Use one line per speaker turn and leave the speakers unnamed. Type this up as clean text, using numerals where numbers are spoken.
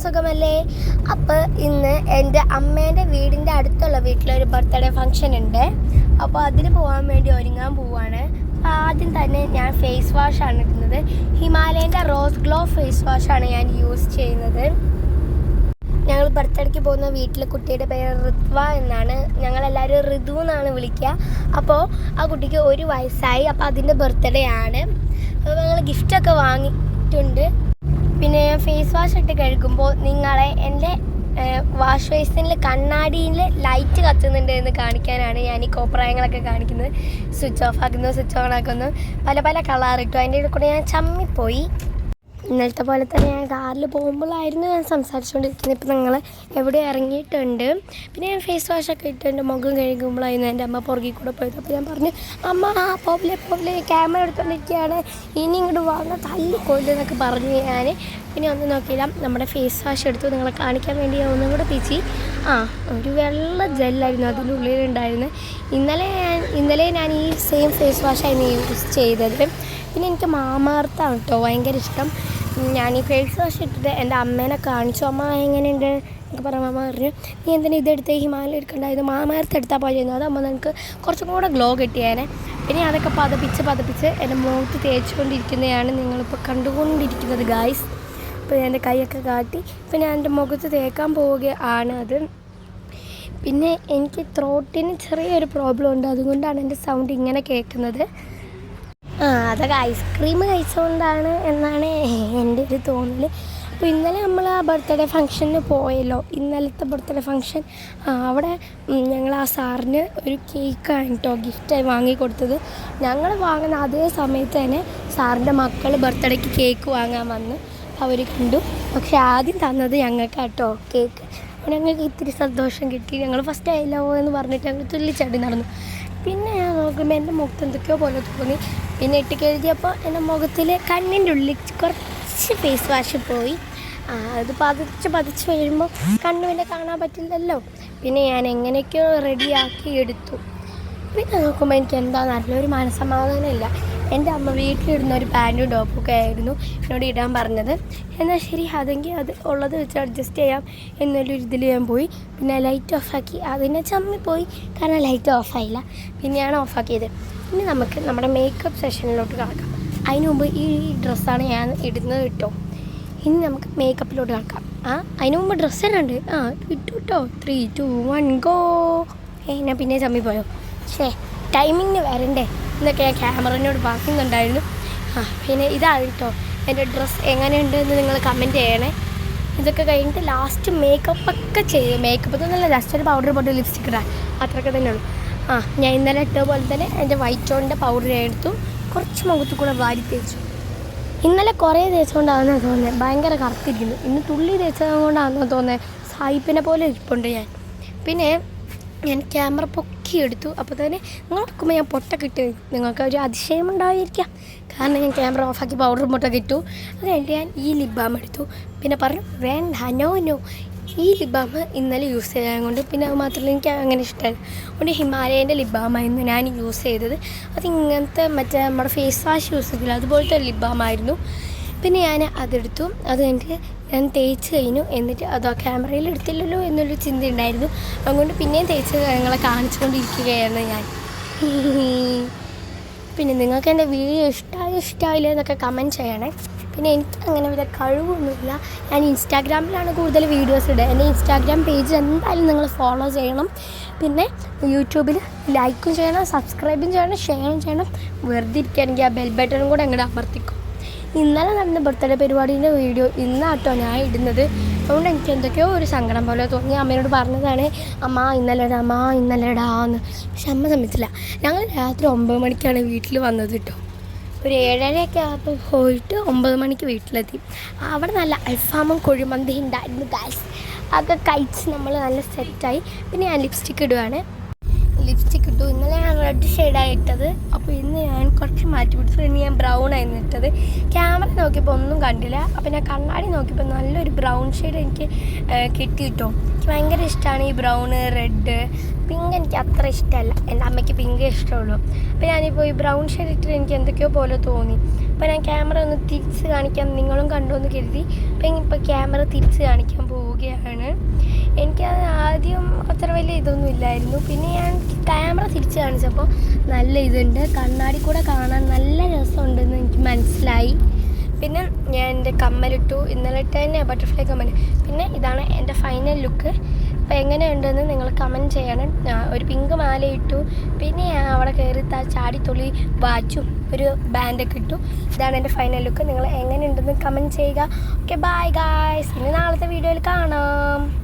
സുഖമല്ലേ? അപ്പോൾ ഇന്ന് എൻ്റെ അമ്മേൻ്റെ വീടിൻ്റെ അടുത്തുള്ള വീട്ടിലൊരു ബർത്ത്ഡേ ഫംഗ്ഷൻ ഉണ്ട്. അപ്പോൾ അതിന് പോകാൻ വേണ്ടി ഒരുങ്ങാൻ പോവുകയാണ്. ആദ്യം തന്നെ ഞാൻ ഫേസ് വാഷാണ് ഇടുന്നത്. ഹിമാലയൻ്റെ റോസ് ഗ്ലോ ഫേസ് വാഷാണ് ഞാൻ യൂസ് ചെയ്യുന്നത്. ഞങ്ങൾ ബർത്ത്ഡേക്ക് പോകുന്ന വീട്ടിലെ കുട്ടിയുടെ പേര് ഋത്വ എന്നാണ്. ഞങ്ങളെല്ലാവരും ഋതു എന്നാണ് വിളിക്കുക. അപ്പോൾ ആ കുട്ടിക്ക് 1 വയസ്സായി. അപ്പോൾ അതിൻ്റെ ബർത്ത്ഡേ ആണ്. അപ്പോൾ ഞങ്ങൾ ഗിഫ്റ്റൊക്കെ വാങ്ങിയിട്ടുണ്ട്. പിന്നെ ഫേസ് വാഷ് ഇട്ട് കഴുകുമ്പോൾ നിങ്ങളെ എൻ്റെ വാഷ് ബേസിനിൽ കണ്ണാടിയിൽ ലൈറ്റ് കത്തുന്നുണ്ട് എന്ന് കാണിക്കാനാണ് ഞാൻ ഈ കോപ്രായങ്ങളൊക്കെ കാണിക്കുന്നത്. സ്വിച്ച് ഓഫ് ആക്കുന്നു, സ്വിച്ച് ഓൺ ആക്കുന്നു, പല പല കളർ ഇട്ടു. അതിൻ്റെ കൂടെ ഞാൻ ചമ്മിപ്പോയി. ഇന്നലത്തെ പോലെ തന്നെ ഞാൻ കാറിൽ പോകുമ്പോഴായിരുന്നു ഞാൻ സംസാരിച്ചുകൊണ്ടിരിക്കുന്നത്. ഇപ്പം നിങ്ങൾ എവിടെ ഇറങ്ങിയിട്ടുണ്ട്. പിന്നെ ഞാൻ ഫേസ് വാഷൊക്കെ ഇട്ട് എൻ്റെ മുഖം കഴുകുമ്പോഴായിരുന്നു എൻ്റെ അമ്മ പുറകിൽ കൂടെ പോയത്. അപ്പോൾ ഞാൻ പറഞ്ഞു, അമ്മ പോവില്ലേ ക്യാമറ എടുത്തുകൊണ്ടിരിക്കുകയാണ്, ഇനി ഇങ്ങോട്ട് വാങ്ങാൻ തല്ലിക്കൊല്ലുന്നൊക്കെ പറഞ്ഞു. ഞാൻ പിന്നെ ഒന്നും നോക്കിയില്ല, നമ്മുടെ ഫേസ് വാഷ് എടുത്തു നിങ്ങളെ കാണിക്കാൻ വേണ്ടി ഞാൻ ഒന്നും കൂടെ പിച്ചി. ഒരു വെള്ള ജെല്ലായിരുന്നു അതിൻ്റെ ഉള്ളിലുണ്ടായിരുന്നത്. ഇന്നലെ ഞാൻ ഈ സെയിം ഫേസ് വാഷായിരുന്നു യൂസ് ചെയ്തത്. പിന്നെ എനിക്ക് മാമാർത്താണ് കേട്ടോ ഭയങ്കര ഇഷ്ടം. ഞാൻ ഈ ഫേസ് വാഷ് ഇട്ടിട്ട് എൻ്റെ അമ്മേനെ കാണിച്ചു. അമ്മ എങ്ങനെയുണ്ട് എന്നൊക്കെ പറഞ്ഞു. അമ്മ പറഞ്ഞു, നീ എന്തിനാ ഇതെടുത്ത് ഹിമാലയ എടുക്കണ്ടായിരുന്നു, മാമാർത്ത് എടുത്താൽ പോയിരുന്നു, അതാകുമ്പോൾ നമുക്ക് കുറച്ചും കൂടെ ഗ്ലോ കിട്ടിയേനെ. പിന്നെ അതൊക്കെ പതപ്പിച്ച് എൻ്റെ മുഖത്ത് തേച്ചുകൊണ്ടിരിക്കുന്നതാണ് നിങ്ങളിപ്പോൾ കണ്ടുകൊണ്ടിരിക്കുന്നത് ഗായ്സ്. അപ്പോൾ എൻ്റെ കൈയൊക്കെ കാട്ടി ഇപ്പോൾ ഞാൻ എൻ്റെ മുഖത്ത് തേക്കാൻ പോവുകയാണ്. അത് പിന്നെ എനിക്ക് ത്രോട്ടിന് ചെറിയൊരു പ്രോബ്ലം ഉണ്ട്, അതുകൊണ്ടാണ് എൻ്റെ സൗണ്ട് ഇങ്ങനെ കേൾക്കുന്നത്. അതൊക്കെ ഐസ്ക്രീം കഴിച്ചുകൊണ്ടാണ് എന്നാണ് എൻ്റെ ഒരു തോന്നൽ. അപ്പോൾ ഇന്നലെ നമ്മൾ ആ ബർത്ത്ഡേ ഫംഗ്ഷന് പോയല്ലോ, ഇന്നലത്തെ ബർത്ത്ഡേ ഫംഗ്ഷൻ. അവിടെ ഞങ്ങൾ ആ സാറിന് ഒരു കേക്കാണ് കേട്ടോ ഗിഫ്റ്റായി വാങ്ങിക്കൊടുത്തത്. ഞങ്ങൾ വാങ്ങുന്ന അതേ സമയത്ത് തന്നെ സാറിൻ്റെ മക്കൾ ബർത്ത്ഡേക്ക് കേക്ക് വാങ്ങാൻ വന്ന് അവർ കണ്ടു. പക്ഷെ ആദ്യം തന്നത് ഞങ്ങൾക്ക് കേട്ടോ കേക്ക്. ഞങ്ങൾക്ക് ഇത്തിരി സന്തോഷം കിട്ടി. ഞങ്ങൾ ഫസ്റ്റ് ആയില്ലോ എന്ന് പറഞ്ഞിട്ട് ഞങ്ങൾ തുള്ളിച്ചാടി നടന്നു. പിന്നെ ഞാൻ നോക്കുമ്പോൾ എൻ്റെ മുഖത്ത് എന്തൊക്കെയോ പോലെ തോന്നി. പിന്നെ ഇട്ട് കഴുകിയപ്പോൾ എൻ്റെ മുഖത്തിൽ കണ്ണിൻ്റെ ഉള്ളിൽ കുറച്ച് ഫേസ് വാഷ് പോയി. അത് പതിച്ച് വരുമ്പോൾ കണ്ണ് പിന്നെ കാണാൻ പറ്റില്ലല്ലോ. പിന്നെ ഞാൻ എങ്ങനെയൊക്കെയോ റെഡിയാക്കി എടുത്തു. പിന്നെ നോക്കുമ്പോൾ എനിക്ക് എന്താ നല്ലൊരു മനസ്സമാധാനമില്ല. എൻ്റെ അമ്മ വീട്ടിലിടുന്ന ഒരു പാൻറ്റും ടോപ്പൊക്കെ ആയിരുന്നു എന്നോട് ഇടാൻ പറഞ്ഞത്. എന്നാൽ ശരി, അതെങ്കിൽ അത് ഉള്ളത് വെച്ച് അഡ്ജസ്റ്റ് ചെയ്യാം എന്നൊരു ഇതിൽ ഞാൻ പോയി. പിന്നെ ലൈറ്റ് ഓഫാക്കി. അതിനെ ചമ്മിപ്പോയി, കാരണം ലൈറ്റ് ഓഫായില്ല. പിന്നെയാണ് ഓഫാക്കിയത്. ഇനി നമുക്ക് നമ്മുടെ മേക്കപ്പ് സെഷനിലോട്ട് കിടക്കാം. അതിന് മുമ്പ് ഈ ഡ്രസ്സാണ് ഞാൻ ഇടുന്നത് കേട്ടോ. ഇനി നമുക്ക് മേക്കപ്പിലോട്ട് കിടക്കാം. അതിന് മുമ്പ് ഡ്രസ്സ് ഇടുന്നുണ്ട്. ഇട്ടു കേട്ടോ. 3, 2, 1 ഗോ. ഞാൻ പിന്നെ ചമ്മിപ്പോയോ? ടൈമിങ്ങിന് വരണ്ടേ എന്നൊക്കെ ഞാൻ ക്യാമറയോട് പറയുന്നുണ്ടായിരുന്നു. പിന്നെ ഇതാണ് കേട്ടോ എൻ്റെ ഡ്രസ്സ്. എങ്ങനെയുണ്ട് എന്ന് നിങ്ങൾ കമൻറ്റ് ചെയ്യണേ. ഇതൊക്കെ കഴിഞ്ഞിട്ട് ലാസ്റ്റ് മേക്കപ്പൊക്കെ ചെയ്യും. മേക്കപ്പ് ഒന്നുമല്ല, ജസ്റ്റ് ഒരു പൗഡർ പോട്ട് ലിപ്സ്റ്റിക് ഇടാൻ, അത്രയൊക്കെ തന്നെ ഉള്ളൂ. ഞാൻ ഇന്നലെ ഇട്ട പോലെ തന്നെ എൻ്റെ വൈറ്റ് ടോണിൻ്റെ പൗഡർ എടുത്തു, കുറച്ച് മുഖത്ത് കൂടെ വാരി തേച്ചു. ഇന്നലെ കുറേ തേച്ചുകൊണ്ടാണെന്ന് തോന്നുന്നത്, ഭയങ്കര കറുത്തിരിക്കുന്നു. ഇന്ന് തുള്ളി തേച്ചത് കൊണ്ടാണെന്ന് തോന്നുന്നത്, സായിപ്പിനെ പോലെ ഇരിപ്പുണ്ട് ഞാൻ. പിന്നെ ഞാൻ ക്യാമറ പൊക്കിയെടുത്തു. അപ്പോൾ തന്നെ നിങ്ങൾ നോക്കുമ്പോൾ ഞാൻ പൊട്ടൊക്കെ ഇട്ട് നിങ്ങൾക്ക് ഒരു അതിശയം ഉണ്ടായിരിക്കാം, കാരണം ഞാൻ ക്യാമറ ഓഫാക്കി പൗഡർ പൊട്ടൊക്കെ ഇട്ടു. അത് കഴിഞ്ഞിട്ട് ഞാൻ ഈ ലിപ് ബാം എടുത്തു. പിന്നെ പറഞ്ഞു വേണ്ട, നോ ഈ ലിപ് ബാം ഇന്നലെ യൂസ് ചെയ്യാൻ കൊണ്ട്, പിന്നെ അത് മാത്രമല്ല എനിക്ക് അങ്ങനെ ഇഷ്ടമായിരുന്നു. അതുകൊണ്ട് ഹിമാലയൻ്റെ ലിപ് ബാമായിരുന്നു ഞാൻ യൂസ് ചെയ്തത്. അത് ഇങ്ങനത്തെ മറ്റേ നമ്മുടെ ഫേസ് വാഷ് യൂസ് ചെയ്തില്ല, അതുപോലത്തെ ലിപ് ബാമായിരുന്നു. പിന്നെ ഞാൻ അതെടുത്തു. അത് കഴിഞ്ഞിട്ട് ഞാൻ തേച്ച് കഴിഞ്ഞു. എന്നിട്ട് അത് ക്യാമറയിൽ എടുത്തില്ലല്ലോ എന്നൊരു ചിന്ത ഉണ്ടായിരുന്നു. അതുകൊണ്ട് പിന്നെയും തേച്ച് ഞങ്ങളെ കാണിച്ചുകൊണ്ടിരിക്കുകയായിരുന്നു ഞാൻ. പിന്നെ നിങ്ങൾക്ക് എൻ്റെ വീഡിയോ ഇഷ്ടമായില്ല എന്നൊക്കെ കമൻറ്റ് ചെയ്യണേ. പിന്നെ എനിക്ക് അങ്ങനെ വലിയ കഴിവൊന്നുമില്ല. ഞാൻ ഇൻസ്റ്റാഗ്രാമിലാണ് കൂടുതൽ വീഡിയോസ് ഇടുക. എൻ്റെ ഇൻസ്റ്റാഗ്രാം പേജ് എന്തായാലും നിങ്ങൾ ഫോളോ ചെയ്യണം. പിന്നെ യൂട്യൂബിൽ ലൈക്കും ചെയ്യണം, സബ്സ്ക്രൈബും ചെയ്യണം, ഷെയറും ചെയ്യണം. വെറുതെ ഇരിക്കുകയാണെങ്കിൽ ആ ബെൽ ബട്ടണും കൂടെ അങ്ങോട്ട് അമർത്തിക്കും. ഇന്നലെ നടന്ന ബർത്ത്ഡേ പരിപാടീൻ്റെ വീഡിയോ ഇന്നാട്ടോ ഞാൻ ഇടുന്നത്. അതുകൊണ്ട് എനിക്ക് എന്തൊക്കെയോ ഒരു സങ്കടം പോലെ തോന്നി. അമ്മയോട് പറഞ്ഞതാണ്, അമ്മ ഇന്നലെടാന്ന്. പക്ഷെ അമ്മ സമ്മതിച്ചില്ല. ഞങ്ങൾ രാത്രി 9 മണിക്കാണ് വീട്ടിൽ വന്നത് കേട്ടോ. ഒരു 7:30 ആയപ്പോൾ പോയിട്ട് 9 മണിക്ക് വീട്ടിലെത്തി. അവിടെ നല്ല അൽഫാമും കുഴിമന്തി ഉണ്ടായിരുന്നു ഗായ്സ്. അതൊക്കെ കഴിച്ച് നമ്മൾ നല്ല സെറ്റായി. പിന്നെ ഞാൻ ലിപ്സ്റ്റിക്ക് ഇടുവാണ്. ലിപ്സ്റ്റിക്ക് ഇട്ടു. ഇന്നലെ ഞാൻ റെഡ് ഷെയ്ഡാണ് ഇട്ടത്. അപ്പോൾ ഇന്ന് ഞാൻ കുറച്ച് മാറ്റി പിടിച്ചു. ഇന്ന് ഞാൻ ബ്രൗൺ ആയിരുന്നു ഇട്ടത്. ക്യാമറ നോക്കിയപ്പോൾ ഒന്നും കണ്ടില്ല. അപ്പോൾ ഞാൻ കണ്ണാടി നോക്കിയപ്പോൾ നല്ലൊരു ബ്രൗൺ ഷെയ്ഡ് എനിക്ക് കിട്ടി കിട്ടും. എനിക്ക് ഭയങ്കര ഇഷ്ടമാണ് ഈ ബ്രൗണ്, റെഡ്, പിങ്ക് എനിക്ക് അത്ര ഇഷ്ടമല്ല. എൻ്റെ അമ്മയ്ക്ക് പിങ്കേ ഇഷ്ടമുള്ളൂ. അപ്പോൾ ഞാനിപ്പോൾ ഈ ബ്രൗൺ ഷെയ്ഡ് ഇട്ടിട്ട് എനിക്ക് എന്തൊക്കെയോ പോലെ തോന്നി. അപ്പോൾ ഞാൻ ക്യാമറ ഒന്ന് തിരിച്ച് കാണിക്കാം, നിങ്ങളും കണ്ടോന്ന് കരുതി. അപ്പം ഇപ്പോൾ ക്യാമറ തിരിച്ച് കാണിക്കാൻ പോവുകയാണ്. എനിക്കത് ആദ്യം അത്ര വലിയ ഇതൊന്നും ഇല്ലായിരുന്നു. പിന്നെ ഞാൻ ക്യാമറ തിരിച്ച് കാണിച്ചപ്പോൾ നല്ല ഇതുണ്ട്, കണ്ണാടി കൂടെ കാണാൻ നല്ല രസമുണ്ടെന്ന് എനിക്ക് മനസ്സിലായി. പിന്നെ ഞാൻ എൻ്റെ കമ്മലിട്ടു, ഇന്നലെ ഇട്ട് തന്നെ ബട്ടർഫ്ലൈ കമ്മൽ. പിന്നെ ഇതാണ് എൻ്റെ ഫൈനൽ ലുക്ക്. അപ്പോൾ എങ്ങനെയുണ്ടെന്ന് നിങ്ങൾ കമൻറ്റ് ചെയ്യണം. ഒരു പിങ്ക് മാല ഇട്ടു, പിന്നെ ഞാൻ അവിടെ കയറി ചാടിത്തുള്ളി വാച്ചും ഒരു ബാൻഡൊക്കെ ഇട്ടു. ഇതാണ് എൻ്റെ ഫൈനൽ ലുക്ക്. നിങ്ങൾ എങ്ങനെയുണ്ടെന്ന് കമൻറ്റ് ചെയ്യുക. Okay, bye guys. ഇനി നാളത്തെ വീഡിയോയിൽ കാണാം.